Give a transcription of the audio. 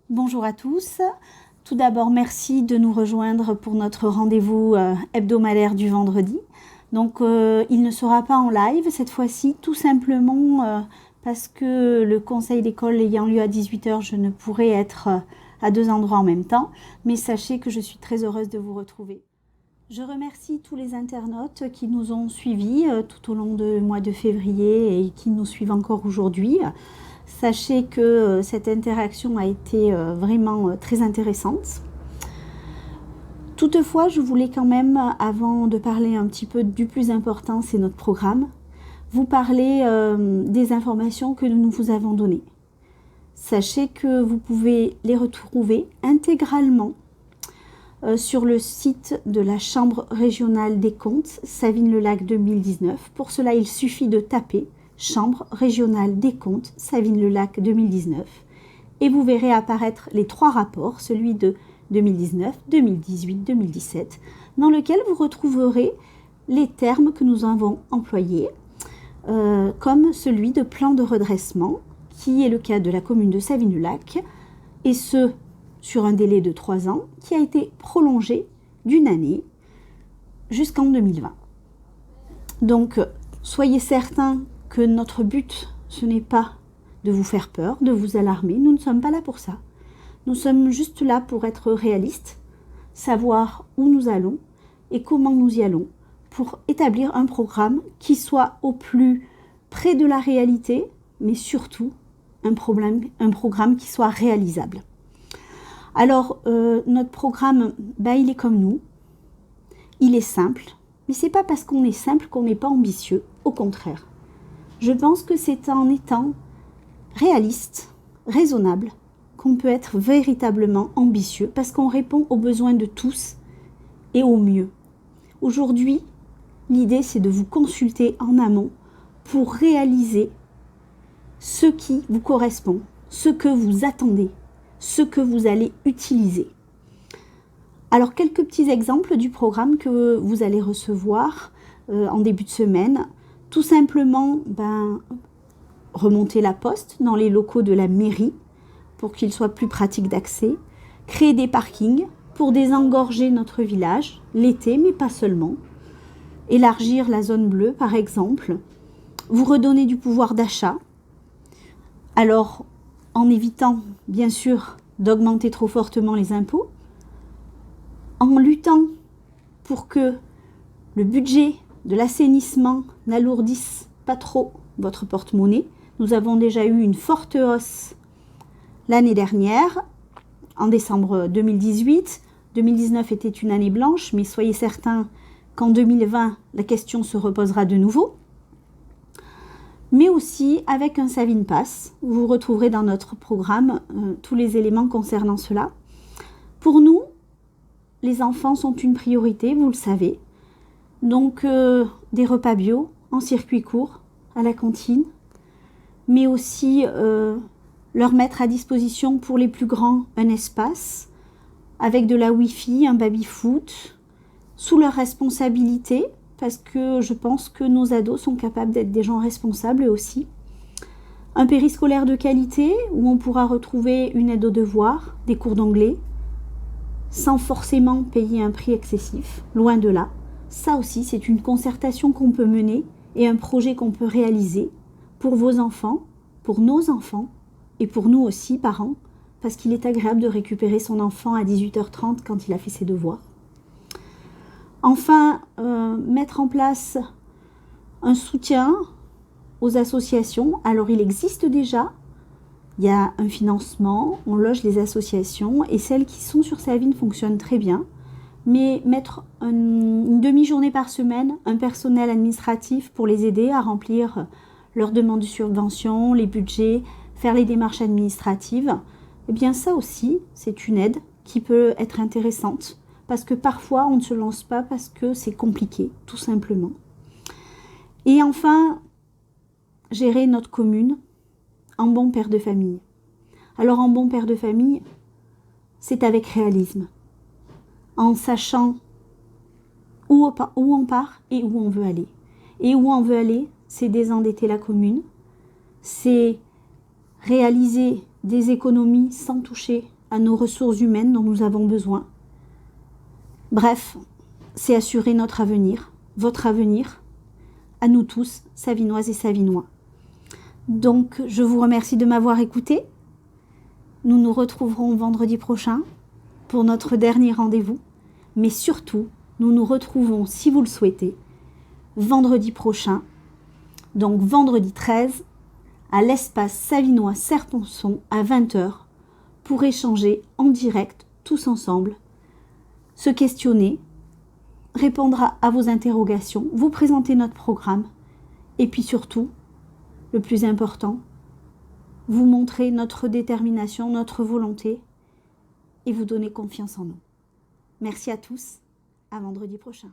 Bonjour à tous. Tout d'abord, merci de nous rejoindre pour notre rendez-vous hebdomadaire du vendredi. Donc, il ne sera pas en live cette fois-ci, tout simplement parce que le conseil d'école ayant lieu à 18 h, je ne pourrai être à deux endroits en même temps. Mais sachez que je suis très heureuse de vous retrouver. Je remercie tous les internautes qui nous ont suivis tout au long du mois de février et qui nous suivent encore aujourd'hui. Sachez que cette interaction a été vraiment très intéressante. Toutefois, je voulais quand même, avant de parler un petit peu du plus important, c'est notre programme, vous parler des informations que nous vous avons données. Sachez que vous pouvez les retrouver intégralement sur le site de la Chambre régionale des comptes Savines-le-Lac 2019. Pour cela, il suffit de taper Chambre régionale des comptes Savines-le-Lac 2019 et vous verrez apparaître les trois rapports, celui de 2019, 2018, 2017, dans lequel vous retrouverez les termes que nous avons employés, comme celui de plan de redressement, qui est le cas de la commune de Savines-le-Lac, et ce, sur un délai de 3 ans, qui a été prolongé d'une année jusqu'en 2020. Donc, soyez certains que notre but, ce n'est pas de vous faire peur, de vous alarmer. Nous ne sommes pas là pour ça. Nous sommes juste là pour être réalistes, savoir où nous allons et comment nous y allons, pour établir un programme qui soit au plus près de la réalité, mais surtout un programme qui soit réalisable. Alors, notre programme, il est comme nous. Il est simple, mais ce n'est pas parce qu'on est simple qu'on n'est pas ambitieux, au contraire. Je pense que c'est en étant réaliste, raisonnable, qu'on peut être véritablement ambitieux parce qu'on répond aux besoins de tous et au mieux. Aujourd'hui, l'idée c'est de vous consulter en amont pour réaliser ce qui vous correspond, ce que vous attendez, ce que vous allez utiliser. Alors, quelques petits exemples du programme que vous allez recevoir en début de semaine. Tout simplement, remonter la poste dans les locaux de la mairie pour qu'il soit plus pratique d'accès, créer des parkings pour désengorger notre village l'été, mais pas seulement, élargir la zone bleue par exemple, vous redonner du pouvoir d'achat, alors en évitant bien sûr d'augmenter trop fortement les impôts, en luttant pour que le budget de l'assainissement n'alourdisse pas trop votre porte-monnaie. Nous avons déjà eu une forte hausse l'année dernière, en décembre 2018. 2019 était une année blanche, mais soyez certains qu'en 2020, la question se reposera de nouveau. Mais aussi avec un Savines Pass, vous retrouverez dans notre programme tous les éléments concernant cela. Pour nous, les enfants sont une priorité, vous le savez. Donc, des repas bio en circuit court à la cantine, mais aussi leur mettre à disposition pour les plus grands un espace avec de la Wi-Fi, un baby-foot, sous leur responsabilité, parce que je pense que nos ados sont capables d'être des gens responsables eux aussi. Un périscolaire de qualité où on pourra retrouver une aide aux devoirs, des cours d'anglais, sans forcément payer un prix excessif, loin de là. Ça aussi, c'est une concertation qu'on peut mener et un projet qu'on peut réaliser pour vos enfants, pour nos enfants et pour nous aussi, parents, parce qu'il est agréable de récupérer son enfant à 18h30 quand il a fait ses devoirs. Enfin, mettre en place un soutien aux associations. Alors, il existe déjà, il y a un financement, on loge les associations et celles qui sont sur Savines fonctionnent très bien. Mais mettre une demi-journée par semaine, un personnel administratif pour les aider à remplir leurs demandes de subvention, les budgets, faire les démarches administratives, eh bien ça aussi, c'est une aide qui peut être intéressante parce que parfois on ne se lance pas parce que c'est compliqué, tout simplement. Et enfin, gérer notre commune en bon père de famille. Alors en bon père de famille, c'est avec réalisme, en sachant où on part et où on veut aller. Et où on veut aller, c'est désendetter la commune, c'est réaliser des économies sans toucher à nos ressources humaines dont nous avons besoin. Bref, c'est assurer notre avenir, votre avenir, à nous tous, Savinoises et Savinois. Donc, je vous remercie de m'avoir écouté. Nous nous retrouverons vendredi prochain pour notre dernier rendez-vous. Mais surtout, nous nous retrouvons, si vous le souhaitez, vendredi prochain, donc vendredi 13, à l'espace Savinois Serponçon à 20 h, pour échanger en direct, tous ensemble, se questionner, répondre à vos interrogations, vous présenter notre programme, et puis surtout, le plus important, vous montrer notre détermination, notre volonté, et vous donner confiance en nous. Merci à tous, à vendredi prochain.